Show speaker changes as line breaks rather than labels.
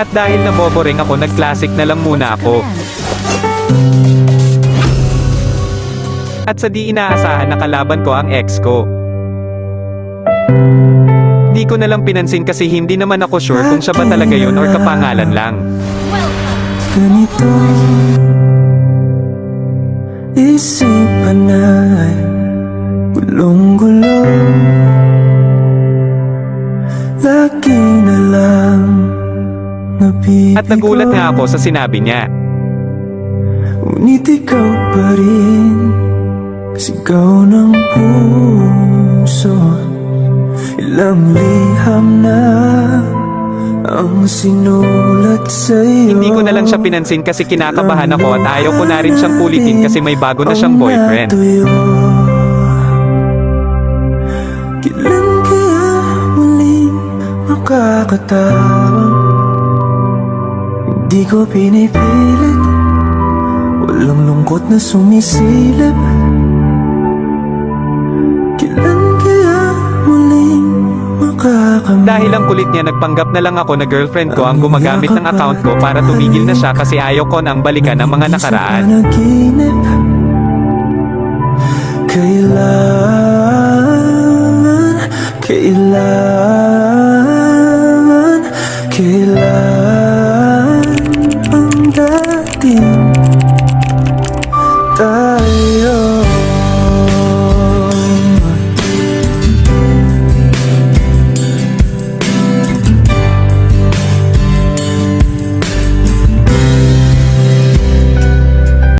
At dahil naboboring ako, nag-classic na lang muna ako. At sa di inaasahan, nakalaban ko ang ex ko. Di ko na lang pinansin kasi hindi naman ako sure kung siya ba talaga yun or kapangalan lang.
Ganito isipan ay gulong-gulo, lagi na lang nabibigo.
At nagulat nga ako sa sinabi niya.
Ngunit ikaw pa rin, sigaw ng puso. Ilang liham na ang sinulat sa'yo.
Hindi ko na lang siya pinansin kasi kinakabahan ako at ayaw ko na rin siyang kulitin kasi may bago na siyang boyfriend.
Kailan kaya muling makakatawang? Hindi ko pinipilit, walang lungkot na sumisilip. Kailan kaya muling makakamit?
Dahil ang kulit niya, nagpanggap na lang ako na girlfriend ko ang gumagamit ng account ko para tumigil na siya kasi ayaw ko nang balikan ang mga nakaraan.
Kailan